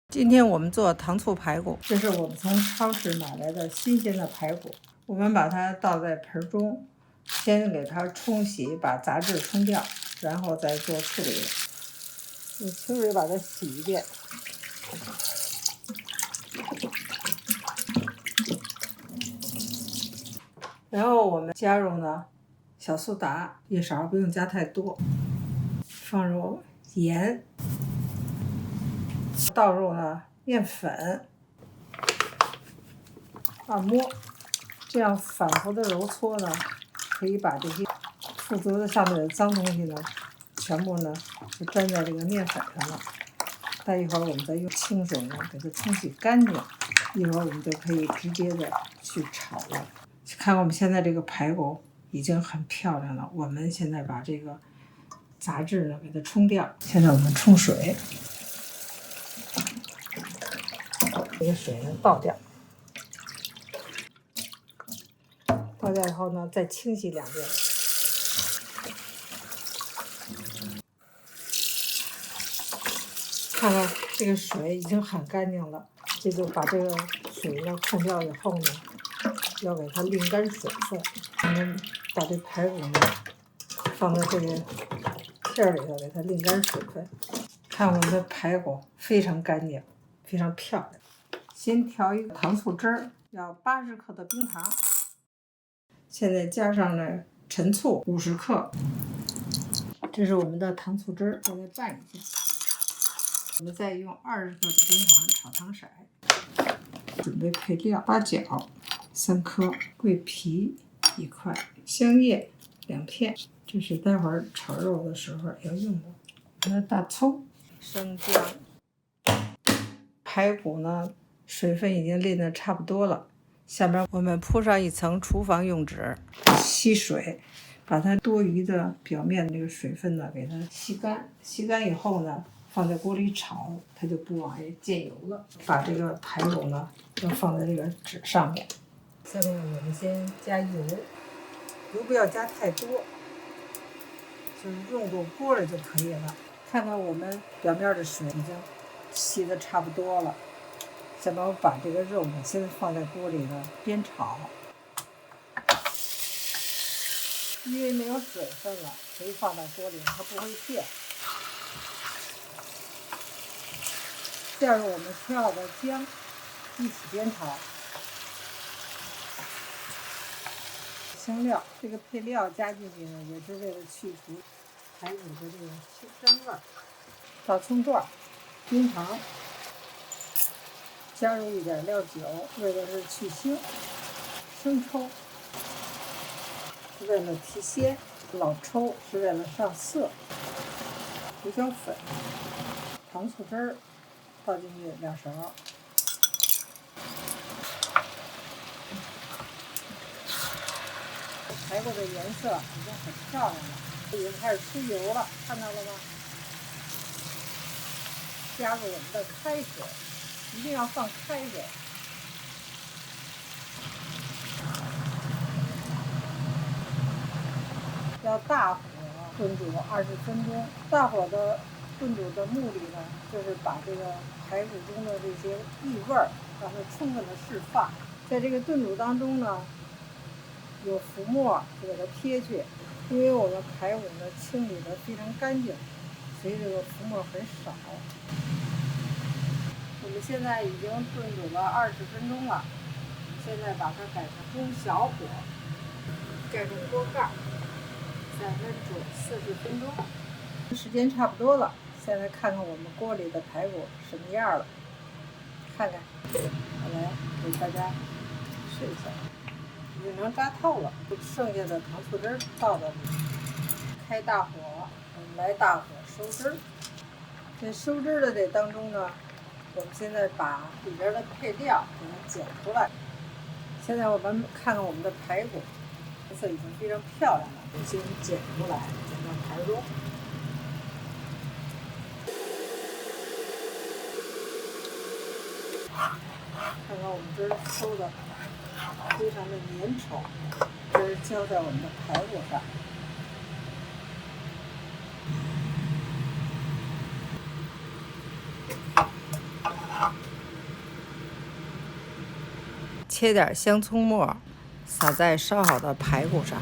今天我们做糖醋排骨，这是我们从超市买来的新鲜的排骨，我们把它倒在盆中，先给它冲洗，把杂质冲掉，然后再做处理。用清水把它洗一遍。然后我们加入呢小苏打1勺，不用加太多，放入盐，倒入呢面粉，按摩，这样反复的揉搓呢，可以把这些附着的上面的脏东西呢，全部呢就粘在这个面粉上了。待一会儿我们再用清水呢给它冲洗干净，一会儿我们就可以直接的去炒了。看我们现在这个排骨已经很漂亮了，我们现在把这个杂质呢给它冲掉。现在我们冲水，这个水呢倒掉，倒掉以后呢再清洗2遍。看看这个水已经很干净了，这就把这个水呢控掉以后呢，要给它沥干水分。我们把这排骨呢放在这个片里头，给它沥干水分。看我们的排骨非常干净，非常漂亮。先调一个糖醋汁儿，要80克的冰糖。现在加上了陈醋50克，这是我们的糖醋汁儿，再拌一下。我们再用20克的冰糖炒糖色。准备配料：八角3颗，桂皮1块，香叶2片，这是待会儿炒肉的时候要用的。我们的大葱、生姜。排骨呢，水分已经沥得差不多了，下面我们铺上一层厨房用纸，吸水，把它多余的表面的这个水分呢给它吸干。吸干以后呢，放在锅里炒，它就不往外溅油了。把这个排骨呢要放在这个纸上面。下面我们先加油，油不要加太多，就是用过锅了就可以了。看看我们表面的水已经吸得差不多了，下面我把这个肉呢先放在锅里呢煸炒，因为没有水分了，所以放到锅里它不会变。加入我们切好的姜，一起煸炒。香料，这个配料加进去呢，也是为了去除排骨的这个膻味。大葱段、冰糖，加入一点料酒，为的是去腥。生抽是为了提鲜，老抽是为了上色。胡椒粉、糖醋汁儿倒进去2勺。排骨的颜色已经很漂亮了，已经开始出油了，看到了吗？加入我们的开水，一定要放开水。要大火炖煮20分钟。大火的炖煮的目的呢，就是把这个排骨中的这些异味儿让它充分的释放。在这个炖煮当中呢，有浮沫就给它撇去，因为我们排骨呢清理的非常干净，所以这个浮沫很少。我们现在已经炖煮了20分钟了，现在把它改成中小火，盖上锅盖，再焖煮40分钟。时间差不多了，现在看看我们锅里的排骨什么样了，看看，我来给大家试一下。已经能扎透了，剩下的糖醋汁儿倒到里面，开大火，我们来大火收汁儿。在收汁儿的这当中呢，我们现在把里边的配料给它剪出来。现在我们看看我们的排骨，颜色已经非常漂亮了，我们先剪出来，剪到盘中。看看我们汁儿收的非常的粘稠，汁儿浇在我们的排骨上。切点香葱末，撒在烧好的排骨上。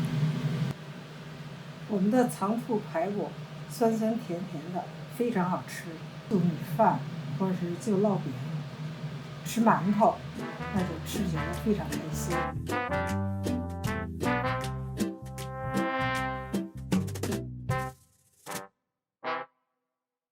我们的糖醋排骨酸酸甜甜的，非常好吃。就米饭或者是就烙饼，吃馒头，那就吃起来非常开心。